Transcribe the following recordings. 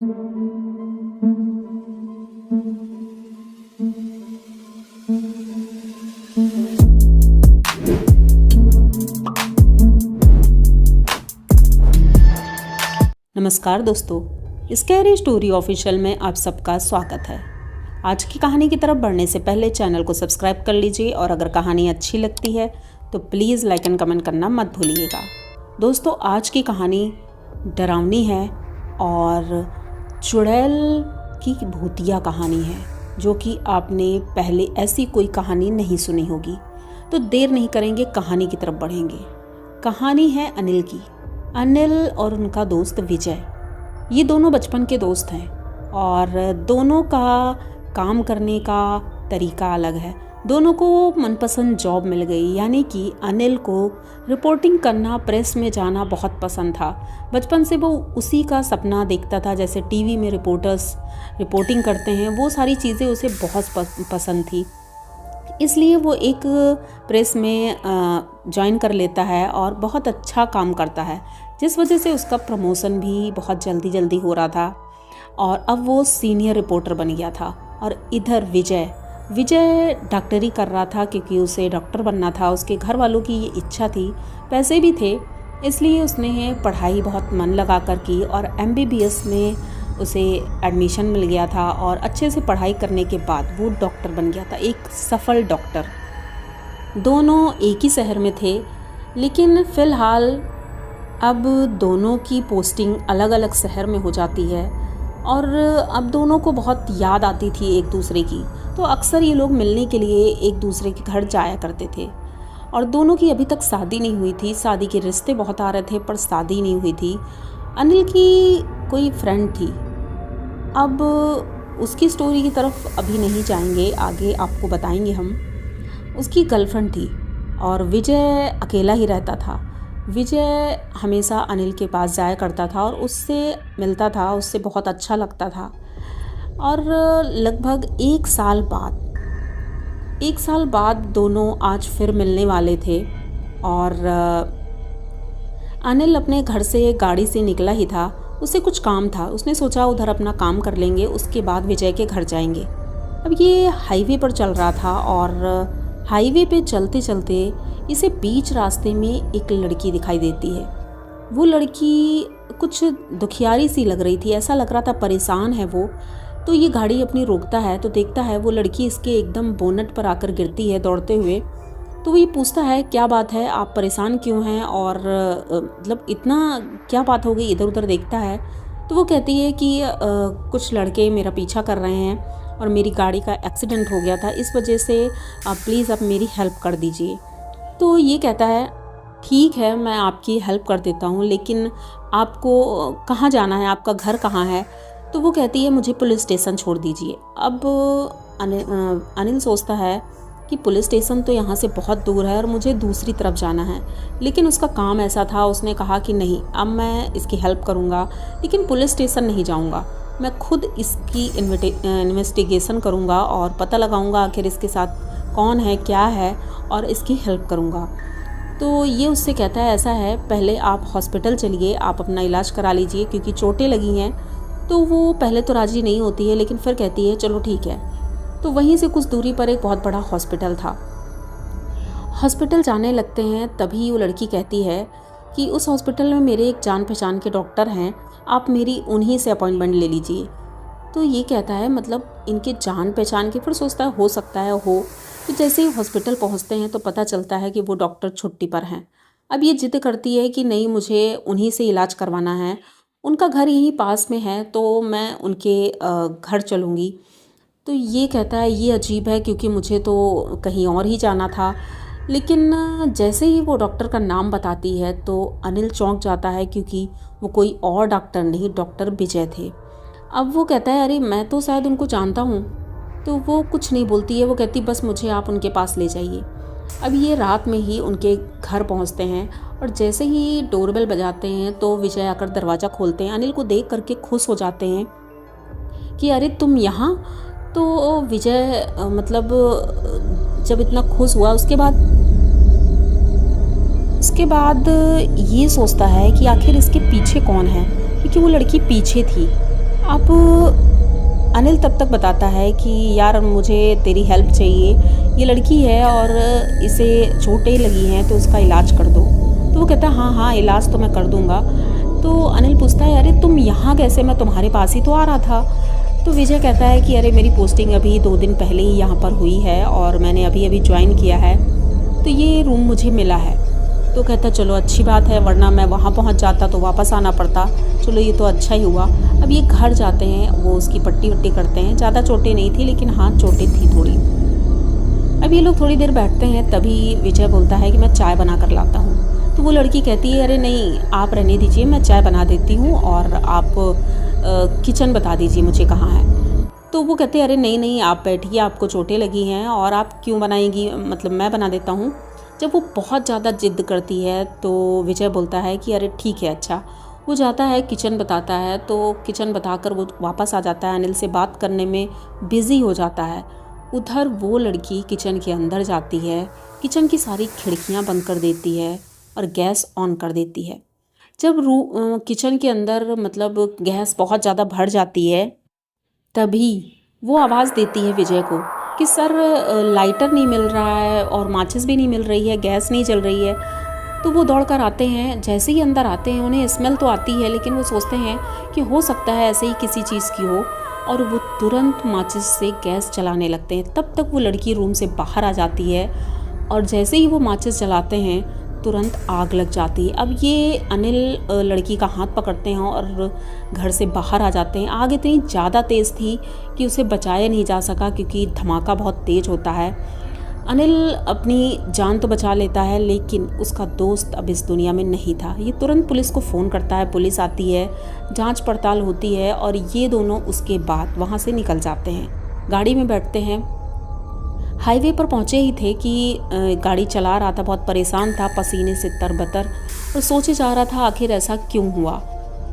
नमस्कार दोस्तों, scary story official में आप सबका स्वागत है। आज की कहानी की तरफ बढ़ने से पहले चैनल को सब्सक्राइब कर लीजिए और अगर कहानी अच्छी लगती है तो प्लीज़ लाइक एंड कमेंट करना मत भूलिएगा। दोस्तों, आज की कहानी डरावनी है और चुड़ैल की भूतिया कहानी है, जो कि आपने पहले ऐसी कोई कहानी नहीं सुनी होगी। तो देर नहीं करेंगे, कहानी की तरफ बढ़ेंगे। कहानी है अनिल की। अनिल और उनका दोस्त विजय, ये दोनों बचपन के दोस्त हैं और दोनों का काम करने का तरीका अलग है। दोनों को मनपसंद जॉब मिल गई, यानी कि अनिल को रिपोर्टिंग करना, प्रेस में जाना बहुत पसंद था। बचपन से वो उसी का सपना देखता था, जैसे टीवी में रिपोर्टर्स रिपोर्टिंग करते हैं, वो सारी चीज़ें उसे बहुत पसंद थी। इसलिए वो एक प्रेस में ज्वाइन कर लेता है और बहुत अच्छा काम करता है, जिस वजह से उसका प्रमोशन भी बहुत जल्दी हो रहा था और अब वो सीनियर रिपोर्टर बन गया था। और इधर विजय डॉक्टरी कर रहा था, क्योंकि उसे डॉक्टर बनना था। उसके घर वालों की ये इच्छा थी, पैसे भी थे, इसलिए उसने पढ़ाई बहुत मन लगा कर की और MBBS में उसे एडमिशन मिल गया था और अच्छे से पढ़ाई करने के बाद वो डॉक्टर बन गया था, एक सफल डॉक्टर। दोनों एक ही शहर में थे, लेकिन फ़िलहाल अब दोनों की पोस्टिंग अलग अलग शहर में हो जाती है और अब दोनों को बहुत याद आती थी एक दूसरे की। तो अक्सर ये लोग मिलने के लिए एक दूसरे के घर जाया करते थे। और दोनों की अभी तक शादी नहीं हुई थी, शादी के रिश्ते बहुत आ रहे थे पर शादी नहीं हुई थी। अनिल की कोई फ्रेंड थी, अब उसकी स्टोरी की तरफ अभी नहीं जाएंगे, आगे आपको बताएंगे हम। उसकी गर्लफ्रेंड थी और विजय अकेला ही रहता था। विजय हमेशा अनिल के पास जाया करता था और उससे मिलता था, उससे बहुत अच्छा लगता था। और लगभग एक साल बाद दोनों आज फिर मिलने वाले थे और अनिल अपने घर से गाड़ी से निकला ही था। उसे कुछ काम था, उसने सोचा उधर अपना काम कर लेंगे, उसके बाद विजय के घर जाएंगे। अब ये हाईवे पर चल रहा था और हाईवे पे चलते चलते इसे बीच रास्ते में एक लड़की दिखाई देती है। वो लड़की कुछ दुखियारी सी लग रही थी, ऐसा लग रहा था परेशान है वो। तो ये गाड़ी अपनी रोकता है तो देखता है वो लड़की इसके एकदम बोनट पर आकर गिरती है दौड़ते हुए। तो वो ये पूछता है, क्या बात है, आप परेशान क्यों हैं और मतलब इतना क्या बात हो गई, इधर उधर देखता है। तो वो कहती है कि कुछ लड़के मेरा पीछा कर रहे हैं और मेरी गाड़ी का एक्सीडेंट हो गया था, इस वजह से प्लीज़ आप मेरी हेल्प कर दीजिए। तो ये कहता है, ठीक है मैं आपकी हेल्प कर देता हूँ, लेकिन आपको कहाँ जाना है, आपका घर कहाँ है। तो वो कहती है, मुझे पुलिस स्टेशन छोड़ दीजिए। अब अनिल सोचता है कि पुलिस स्टेशन तो यहाँ से बहुत दूर है और मुझे दूसरी तरफ जाना है, लेकिन उसका काम ऐसा था, उसने कहा कि नहीं, अब मैं इसकी हेल्प करूँगा लेकिन पुलिस स्टेशन नहीं जाऊँगा, मैं खुद इसकी इन्वेस्टिगेशन करूँगा और पता लगाऊँगा आखिर इसके साथ कौन है, क्या है, और इसकी हेल्प करूँगा। तो ये उससे कहता है, ऐसा है पहले आप हॉस्पिटल चलिए, आप अपना इलाज करा लीजिए क्योंकि चोटें लगी हैं। तो वो पहले तो राज़ी नहीं होती है, लेकिन फिर कहती है चलो ठीक है। तो वहीं से कुछ दूरी पर एक बहुत बड़ा हॉस्पिटल था। हॉस्पिटल जाने लगते हैं, तभी वो लड़की कहती है कि उस हॉस्पिटल में मेरे एक जान पहचान के डॉक्टर हैं, आप मेरी उन्हीं से अपॉइंटमेंट ले लीजिए। तो ये कहता है मतलब इनके जान पहचान के, फिर सोचता है हो सकता है हो। तो जैसे ही हॉस्पिटल पहुंचते हैं तो पता चलता है कि वो डॉक्टर छुट्टी पर हैं। अब ये जिद करती है कि नहीं, मुझे उन्हीं से इलाज करवाना है, उनका घर यहीं पास में है तो मैं उनके घर चलूँगी। तो ये कहता है, ये अजीब है क्योंकि मुझे तो कहीं और ही जाना था। लेकिन जैसे ही वो डॉक्टर का नाम बताती है तो अनिल चौंक जाता है, क्योंकि वो कोई और डॉक्टर नहीं, डॉक्टर विजय थे। अब वो कहता है, अरे मैं तो शायद उनको जानता हूँ। तो वो कुछ नहीं बोलती है, वो कहती बस मुझे आप उनके पास ले जाइए। अब ये रात में ही उनके घर पहुँचते हैं और जैसे ही डोरबेल बजाते हैं तो विजय आकर दरवाज़ा खोलते हैं। अनिल को देख करके खुश हो जाते हैं कि अरे तुम यहाँ। तो विजय मतलब जब इतना खुश हुआ, उसके बाद ये सोचता है कि आखिर इसके पीछे कौन है, क्योंकि वो लड़की पीछे थी। अब अनिल तब तक बताता है कि यार मुझे तेरी हेल्प चाहिए, ये लड़की है और इसे चोटें लगी हैं तो उसका इलाज कर दो। तो वो कहता है हाँ हाँ इलाज तो मैं कर दूंगा। तो अनिल पूछता है अरे तुम यहाँ कैसे, मैं तुम्हारे पास ही तो आ रहा था। तो विजय कहता है कि अरे मेरी पोस्टिंग अभी 2 दिन पहले ही यहाँ पर हुई है और मैंने अभी अभी ज्वाइन किया है, तो ये रूम मुझे मिला है। तो कहता चलो अच्छी बात है, वरना मैं वहाँ पहुँच जाता तो वापस आना पड़ता। चलो ये तो अच्छा ही हुआ। अब ये घर जाते हैं, वो उसकी पट्टी वट्टी करते हैं। ज़्यादा चोटें नहीं थी लेकिन हाँ चोटें थी थोड़ी। अब ये लोग थोड़ी देर बैठते हैं, तभी विजय बोलता है कि मैं चाय बना कर लाता हूँ। तो वो लड़की कहती है अरे नहीं आप रहने दीजिए, मैं चाय बना देती हूँ और आप किचन बता दीजिए मुझे कहाँ है। तो वो कहते हैं अरे नहीं नहीं आप बैठिए, आपको चोटें लगी हैं और आप क्यों बनाएंगी, मतलब मैं बना देता हूँ। जब वो बहुत ज़्यादा ज़िद्द करती है तो विजय बोलता है कि अरे ठीक है अच्छा। वो जाता है किचन बताता है, तो किचन बताकर वो वापस आ जाता है, अनिल से बात करने में बिज़ी हो जाता है। उधर वो लड़की किचन के अंदर जाती है, किचन की सारी खिड़कियां बंद कर देती है और गैस ऑन कर देती है। जब किचन के अंदर मतलब गैस बहुत ज़्यादा भर जाती है, तभी वो आवाज़ देती है विजय को कि सर लाइटर नहीं मिल रहा है और माचिस भी नहीं मिल रही है, गैस नहीं जल रही है। तो वो दौड़ कर आते हैं। जैसे ही अंदर आते हैं उन्हें स्मेल तो आती है, लेकिन वो सोचते हैं कि हो सकता है ऐसे ही किसी चीज़ की हो, और वो तुरंत माचिस से गैस जलाने लगते हैं। तब तक वो लड़की रूम से बाहर आ जाती है और जैसे ही वो माचिस जलाते हैं तुरंत आग लग जाती है। अब ये अनिल लड़की का हाथ पकड़ते हैं और घर से बाहर आ जाते हैं। आग इतनी ज़्यादा तेज़ थी कि उसे बचाया नहीं जा सका, क्योंकि धमाका बहुत तेज़ होता है। अनिल अपनी जान तो बचा लेता है, लेकिन उसका दोस्त अब इस दुनिया में नहीं था। ये तुरंत पुलिस को फ़ोन करता है, पुलिस आती है, जांच पड़ताल होती है और ये दोनों उसके बाद वहाँ से निकल जाते हैं। गाड़ी में बैठते हैं। हाईवे पर पहुँचे ही थे कि गाड़ी चला रहा था, बहुत परेशान था, पसीने से तरबतर, और सोचे जा रहा था आखिर ऐसा क्यों हुआ।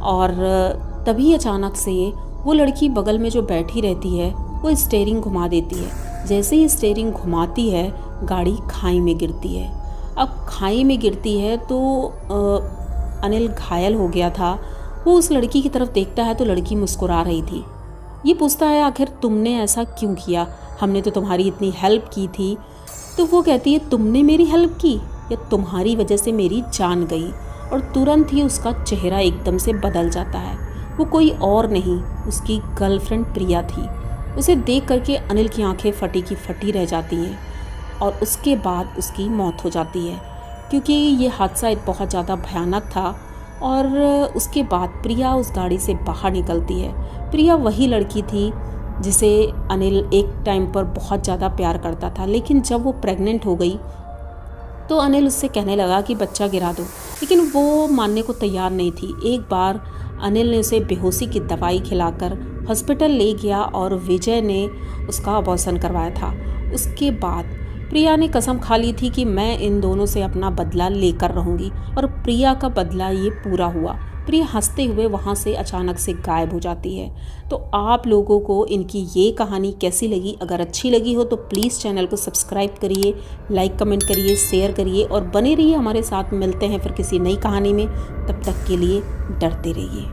और तभी अचानक से वो लड़की बगल में जो बैठी रहती है वो स्टीयरिंग घुमा देती है। जैसे ही स्टीयरिंग घुमाती है गाड़ी खाई में गिरती है। अब खाई में गिरती है तो अनिल घायल हो गया था। वो उस लड़की की तरफ देखता है तो लड़की मुस्कुरा रही थी। ये पूछता है आखिर तुमने ऐसा क्यों किया, हमने तो तुम्हारी इतनी हेल्प की थी। तो वो कहती है तुमने मेरी हेल्प की या तुम्हारी वजह से मेरी जान गई। और तुरंत ही उसका चेहरा एकदम से बदल जाता है। वो कोई और नहीं, उसकी गर्लफ्रेंड प्रिया थी। उसे देख करके अनिल की आंखें फटी की फटी रह जाती हैं और उसके बाद उसकी मौत हो जाती है, क्योंकि ये हादसा बहुत ज़्यादा भयानक था। और उसके बाद प्रिया उस गाड़ी से बाहर निकलती है। प्रिया वही लड़की थी जिसे अनिल एक टाइम पर बहुत ज़्यादा प्यार करता था, लेकिन जब वो प्रेग्नेंट हो गई तो अनिल उससे कहने लगा कि बच्चा गिरा दो, लेकिन वो मानने को तैयार नहीं थी। एक बार अनिल ने उसे बेहोशी की दवाई खिलाकर हॉस्पिटल ले गया और विजय ने उसका अबॉर्शन करवाया था। उसके बाद प्रिया ने कसम खा ली थी कि मैं इन दोनों से अपना बदला लेकर रहूँगी, और प्रिया का बदला ये पूरा हुआ। प्रिया हंसते हुए वहाँ से अचानक से गायब हो जाती है। तो आप लोगों को इनकी ये कहानी कैसी लगी? अगर अच्छी लगी हो तो प्लीज़ चैनल को सब्सक्राइब करिए, लाइक कमेंट करिए, शेयर करिए और बने रहिए हमारे साथ। मिलते हैं फिर किसी नई कहानी में, तब तक के लिए डरते रहिए।